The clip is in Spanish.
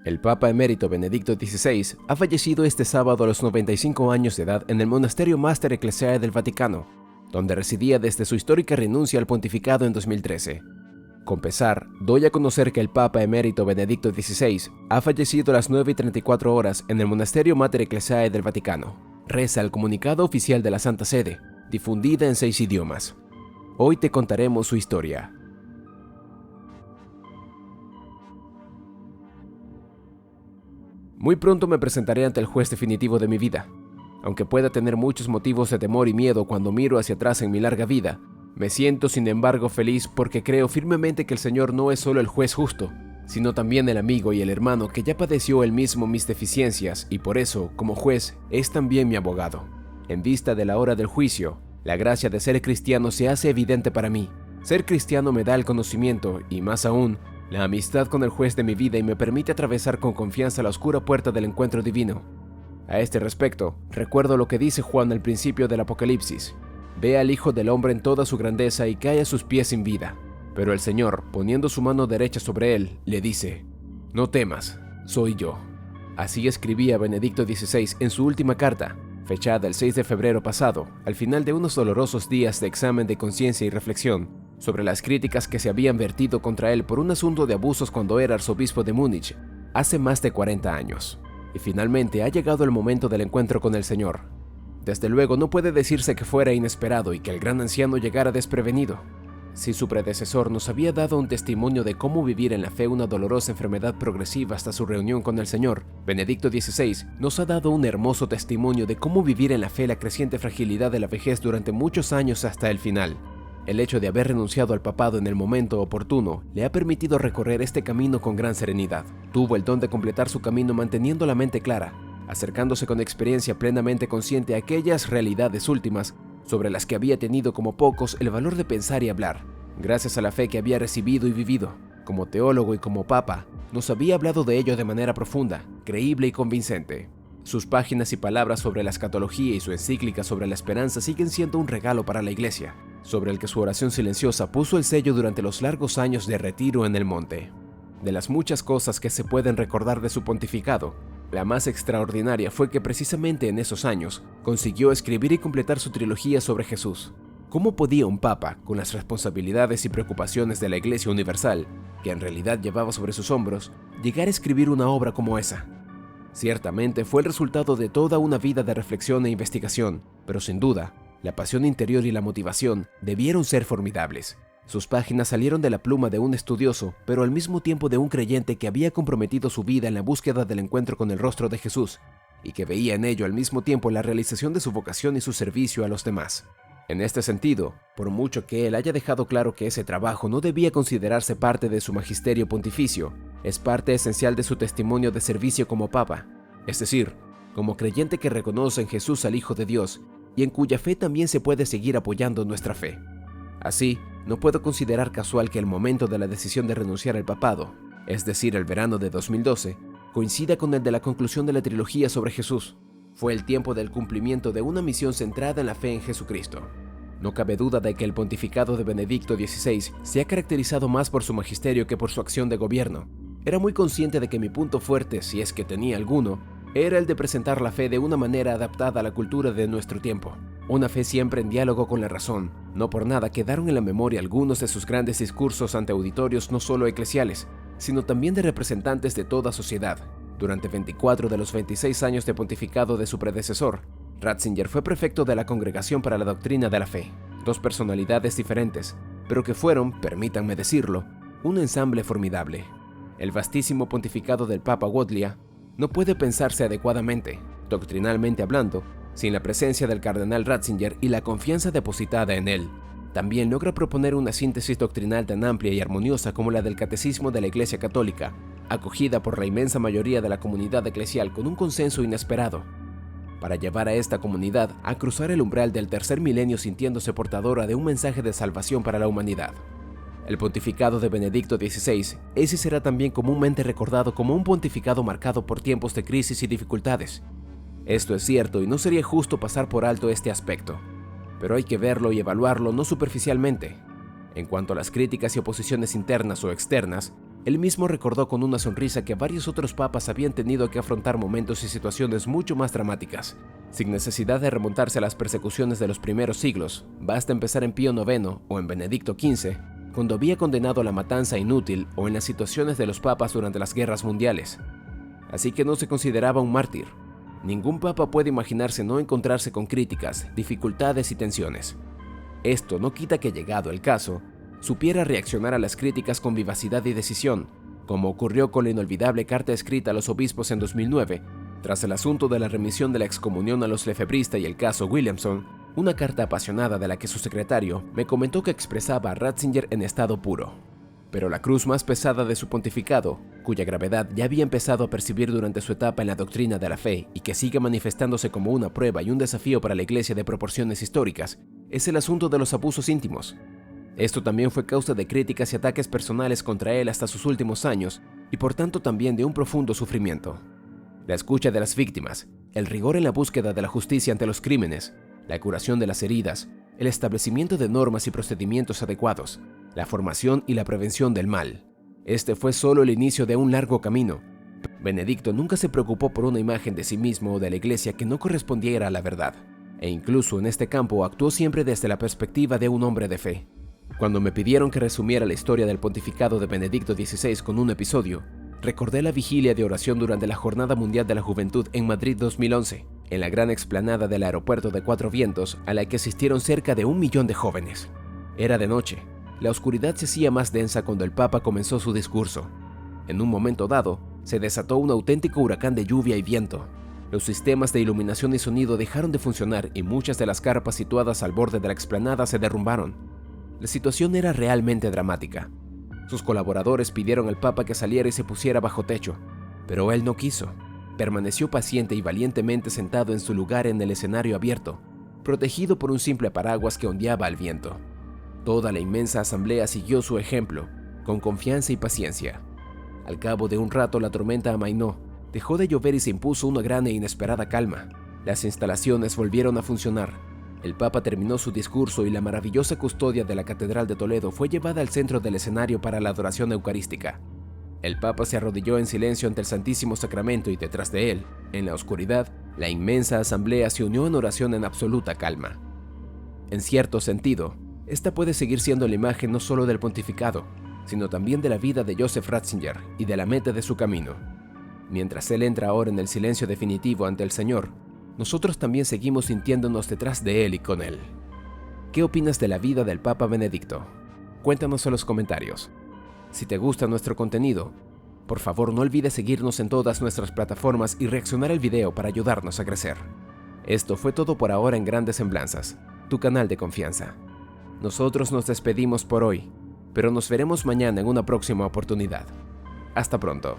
El Papa Emérito Benedicto XVI ha fallecido este sábado a los 95 años de edad en el Monasterio Mater Ecclesiae del Vaticano, donde residía desde su histórica renuncia al pontificado en 2013. Con pesar, doy a conocer que el Papa Emérito Benedicto XVI ha fallecido a las 9:34 horas en el Monasterio Mater Ecclesiae del Vaticano. Reza el comunicado oficial de la Santa Sede, difundida en 6 idiomas. Hoy te contaremos su historia. Muy pronto me presentaré ante el juez definitivo de mi vida. Aunque pueda tener muchos motivos de temor y miedo cuando miro hacia atrás en mi larga vida, me siento sin embargo feliz porque creo firmemente que el Señor no es solo el juez justo, sino también el amigo y el hermano que ya padeció él mismo mis deficiencias y por eso, como juez, es también mi abogado. En vista de la hora del juicio, la gracia de ser cristiano se hace evidente para mí. Ser cristiano me da el conocimiento y, más aún, la amistad con el juez de mi vida y me permite atravesar con confianza la oscura puerta del encuentro divino. A este respecto, recuerdo lo que dice Juan al principio del Apocalipsis: ve al Hijo del Hombre en toda su grandeza y cae a sus pies sin vida. Pero el Señor, poniendo su mano derecha sobre él, le dice: no temas, soy yo. Así escribía Benedicto XVI en su última carta, fechada el 6 de febrero pasado, al final de unos dolorosos días de examen de conciencia y reflexión sobre las críticas que se habían vertido contra él por un asunto de abusos cuando era arzobispo de Múnich, hace más de 40 años. Y finalmente ha llegado el momento del encuentro con el Señor. Desde luego no puede decirse que fuera inesperado y que el gran anciano llegara desprevenido. Si su predecesor nos había dado un testimonio de cómo vivir en la fe una dolorosa enfermedad progresiva hasta su reunión con el Señor, Benedicto XVI nos ha dado un hermoso testimonio de cómo vivir en la fe la creciente fragilidad de la vejez durante muchos años hasta el final. El hecho de haber renunciado al papado en el momento oportuno le ha permitido recorrer este camino con gran serenidad. Tuvo el don de completar su camino manteniendo la mente clara, acercándose con experiencia plenamente consciente a aquellas realidades últimas sobre las que había tenido como pocos el valor de pensar y hablar. Gracias a la fe que había recibido y vivido, como teólogo y como papa, nos había hablado de ello de manera profunda, creíble y convincente. Sus páginas y palabras sobre la escatología y su encíclica sobre la esperanza siguen siendo un regalo para la Iglesia, sobre el que su oración silenciosa puso el sello durante los largos años de retiro en el monte. De las muchas cosas que se pueden recordar de su pontificado, la más extraordinaria fue que precisamente en esos años consiguió escribir y completar su trilogía sobre Jesús. ¿Cómo podía un papa, con las responsabilidades y preocupaciones de la Iglesia Universal, que en realidad llevaba sobre sus hombros, llegar a escribir una obra como esa? Ciertamente fue el resultado de toda una vida de reflexión e investigación, pero sin duda, la pasión interior y la motivación debieron ser formidables. Sus páginas salieron de la pluma de un estudioso, pero al mismo tiempo de un creyente que había comprometido su vida en la búsqueda del encuentro con el rostro de Jesús, y que veía en ello al mismo tiempo la realización de su vocación y su servicio a los demás. En este sentido, por mucho que él haya dejado claro que ese trabajo no debía considerarse parte de su magisterio pontificio, es parte esencial de su testimonio de servicio como papa, es decir, como creyente que reconoce en Jesús al Hijo de Dios y en cuya fe también se puede seguir apoyando nuestra fe. Así, no puedo considerar casual que el momento de la decisión de renunciar al papado, es decir, el verano de 2012, coincida con el de la conclusión de la trilogía sobre Jesús. Fue el tiempo del cumplimiento de una misión centrada en la fe en Jesucristo. No cabe duda de que el pontificado de Benedicto XVI se ha caracterizado más por su magisterio que por su acción de gobierno. Era muy consciente de que mi punto fuerte, si es que tenía alguno, era el de presentar la fe de una manera adaptada a la cultura de nuestro tiempo. Una fe siempre en diálogo con la razón. No por nada quedaron en la memoria algunos de sus grandes discursos ante auditorios no solo eclesiales, sino también de representantes de toda sociedad. Durante 24 de los 26 años de pontificado de su predecesor, Ratzinger fue prefecto de la Congregación para la Doctrina de la Fe. Dos personalidades diferentes, pero que fueron, permítanme decirlo, un ensamble formidable. El vastísimo pontificado del Papa Wojtyła no puede pensarse adecuadamente, doctrinalmente hablando, sin la presencia del cardenal Ratzinger y la confianza depositada en él. También logra proponer una síntesis doctrinal tan amplia y armoniosa como la del Catecismo de la Iglesia Católica, acogida por la inmensa mayoría de la comunidad eclesial con un consenso inesperado, para llevar a esta comunidad a cruzar el umbral del tercer milenio sintiéndose portadora de un mensaje de salvación para la humanidad. El pontificado de Benedicto XVI es y será también comúnmente recordado como un pontificado marcado por tiempos de crisis y dificultades. Esto es cierto y no sería justo pasar por alto este aspecto, pero hay que verlo y evaluarlo no superficialmente. En cuanto a las críticas y oposiciones internas o externas, Él mismo recordó con una sonrisa que varios otros papas habían tenido que afrontar momentos y situaciones mucho más dramáticas. Sin necesidad de remontarse a las persecuciones de los primeros siglos, basta empezar en Pío IX o en Benedicto XV, cuando había condenado a la matanza inútil, o en las situaciones de los papas durante las guerras mundiales. Así que no se consideraba un mártir. Ningún papa puede imaginarse no encontrarse con críticas, dificultades y tensiones. Esto no quita que, llegado el caso, supiera reaccionar a las críticas con vivacidad y decisión, como ocurrió con la inolvidable carta escrita a los obispos en 2009, tras el asunto de la remisión de la excomunión a los Lefebristas y el caso Williamson, una carta apasionada de la que su secretario me comentó que expresaba a Ratzinger en estado puro. Pero la cruz más pesada de su pontificado, cuya gravedad ya había empezado a percibir durante su etapa en la doctrina de la fe y que sigue manifestándose como una prueba y un desafío para la Iglesia de proporciones históricas, es el asunto de los abusos íntimos. Esto también fue causa de críticas y ataques personales contra él hasta sus últimos años, y por tanto también de un profundo sufrimiento. La escucha de las víctimas, el rigor en la búsqueda de la justicia ante los crímenes, la curación de las heridas, el establecimiento de normas y procedimientos adecuados, la formación y la prevención del mal. Este fue solo el inicio de un largo camino. Benedicto nunca se preocupó por una imagen de sí mismo o de la Iglesia que no correspondiera a la verdad, e incluso en este campo actuó siempre desde la perspectiva de un hombre de fe. Cuando me pidieron que resumiera la historia del pontificado de Benedicto XVI con un episodio, recordé la vigilia de oración durante la Jornada Mundial de la Juventud en Madrid 2011, en la gran explanada del aeropuerto de Cuatro Vientos, a la que asistieron cerca de 1 millón de jóvenes. Era de noche. La oscuridad se hacía más densa cuando el Papa comenzó su discurso. En un momento dado, se desató un auténtico huracán de lluvia y viento. Los sistemas de iluminación y sonido dejaron de funcionar y muchas de las carpas situadas al borde de la explanada se derrumbaron. La situación era realmente dramática. Sus colaboradores pidieron al Papa que saliera y se pusiera bajo techo, pero él no quiso. Permaneció paciente y valientemente sentado en su lugar en el escenario abierto, protegido por un simple paraguas que ondeaba al viento. Toda la inmensa asamblea siguió su ejemplo, con confianza y paciencia. Al cabo de un rato la tormenta amainó, dejó de llover y se impuso una gran e inesperada calma. Las instalaciones volvieron a funcionar. El Papa terminó su discurso y la maravillosa custodia de la Catedral de Toledo fue llevada al centro del escenario para la adoración eucarística. El Papa se arrodilló en silencio ante el Santísimo Sacramento y detrás de él, en la oscuridad, la inmensa asamblea se unió en oración en absoluta calma. En cierto sentido, esta puede seguir siendo la imagen no solo del pontificado, sino también de la vida de Joseph Ratzinger y de la meta de su camino. Mientras él entra ahora en el silencio definitivo ante el Señor, nosotros también seguimos sintiéndonos detrás de él y con él. ¿Qué opinas de la vida del Papa Benedicto? Cuéntanos en los comentarios. Si te gusta nuestro contenido, por favor no olvides seguirnos en todas nuestras plataformas y reaccionar al video para ayudarnos a crecer. Esto fue todo por ahora en Grandes Semblanzas, tu canal de confianza. Nosotros nos despedimos por hoy, pero nos veremos mañana en una próxima oportunidad. Hasta pronto.